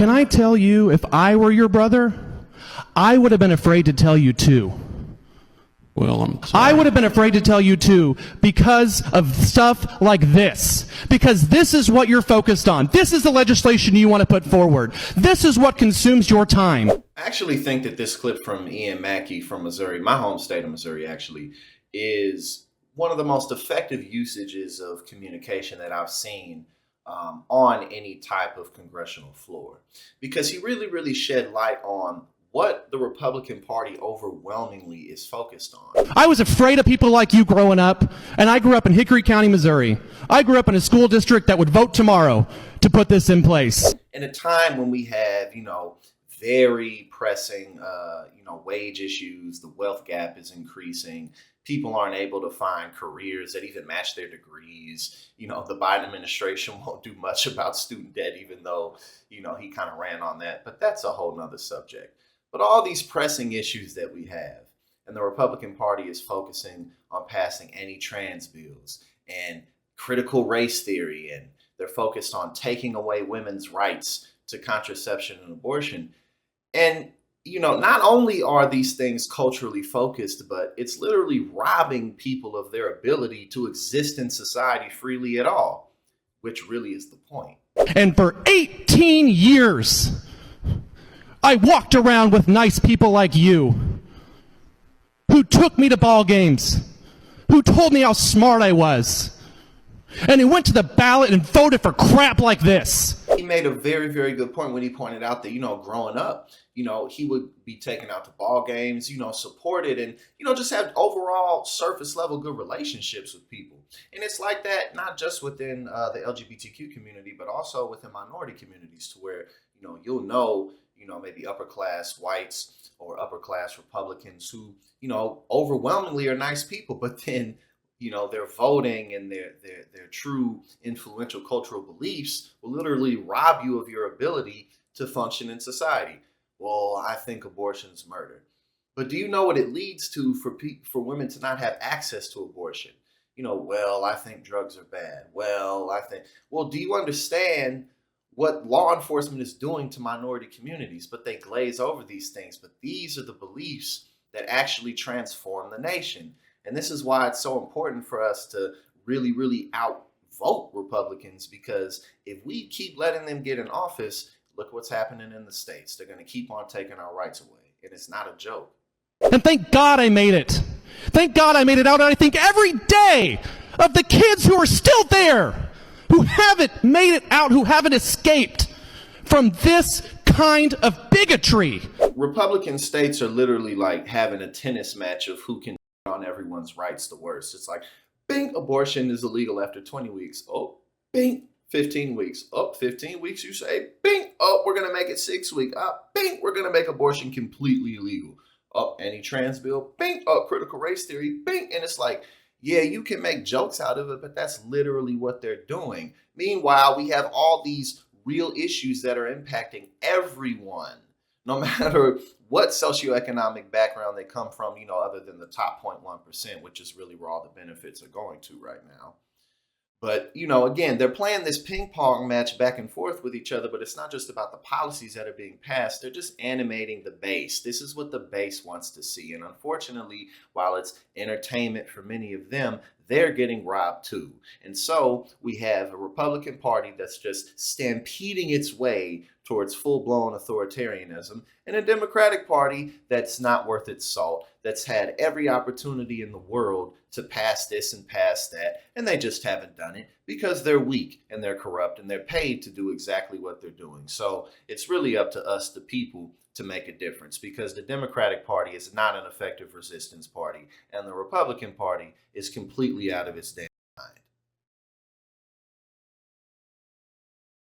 Can I tell you, if I were your brother, I would have been afraid to tell you too. Well, I'm sorry. I would have been afraid to tell you too because of stuff like this. Because this is what you're focused on. This is the legislation you want to put forward. This is what consumes your time. I actually think that this clip from Ian Mackey from Missouri, my home state of Missouri actually, is one of the most effective usages of communication that I've seen on any type of congressional floor. Because he really shed light on what the Republican Party overwhelmingly is focused on. I was afraid of people like you growing up, and I grew up in Hickory County, Missouri. I grew up in a school district that would vote tomorrow to put this in place. In a time when we have, very pressing, wage issues, the wealth gap is increasing, people aren't able to find careers that even match their degrees. The Biden administration won't do much about student debt, even though, he kind of ran on that. But that's a whole nother subject. But all these pressing issues that we have, and the Republican Party is focusing on passing anti-trans bills and critical race theory, and they're focused on taking away women's rights to contraception and abortion. And, not only are these things culturally focused, but it's literally robbing people of their ability to exist in society freely at all, which really is the point. And for 18 years, I walked around with nice people like you, who took me to ball games, who told me how smart I was, and who went to the ballot and voted for crap like this. He made a very good point when he pointed out that, growing up, he would be taken out to ball games, supported, and, just have overall surface level good relationships with people. And it's like that, not just within the LGBTQ community, but also within minority communities, to where, maybe upper class whites or upper class Republicans who, overwhelmingly are nice people, but then, their voting and their true influential cultural beliefs will literally rob you of your ability to function in society. Well, I think abortion's murder. But do you know what it leads to for women to not have access to abortion? Well, I think drugs are bad. Well, do you understand what law enforcement is doing to minority communities? But they glaze over these things. But these are the beliefs that actually transform the nation. And this is why it's so important for us to really outvote Republicans, because if we keep letting them get in office, look what's happening in the states. They're going to keep on taking our rights away. And it's not a joke. And thank God I made it. Thank God I made it out. And I think every day of the kids who are still there, who haven't made it out, who haven't escaped from this kind of bigotry. Republican states are literally like having a tennis match of who can on everyone's rights the worst. It's like, bing, abortion is illegal after 20 weeks. Oh, bing, 15 weeks. Oh, 15 weeks, you say, bing. Oh, we're going to make it 6 weeks. Bing, we're going to make abortion completely illegal. Oh, anti-trans bill, bing. Oh, critical race theory, bing. And it's like, yeah, you can make jokes out of it, but that's literally what they're doing. Meanwhile, we have all these real issues that are impacting everyone, no matter what socioeconomic background they come from, other than the top 0.1%, which is really where all the benefits are going to right now. But, again, they're playing this ping pong match back and forth with each other, but it's not just about the policies that are being passed. They're just animating the base. This is what the base wants to see. And unfortunately, while it's entertainment for many of them, they're getting robbed too. And so we have a Republican Party that's just stampeding its way towards full-blown authoritarianism, and a Democratic Party that's not worth its salt, that's had every opportunity in the world to pass this and pass that, and they just haven't done it because they're weak and they're corrupt and they're paid to do exactly what they're doing. So it's really up to us, the people, to make a difference, because the Democratic Party is not an effective resistance party, and the Republican Party is completely out of its damn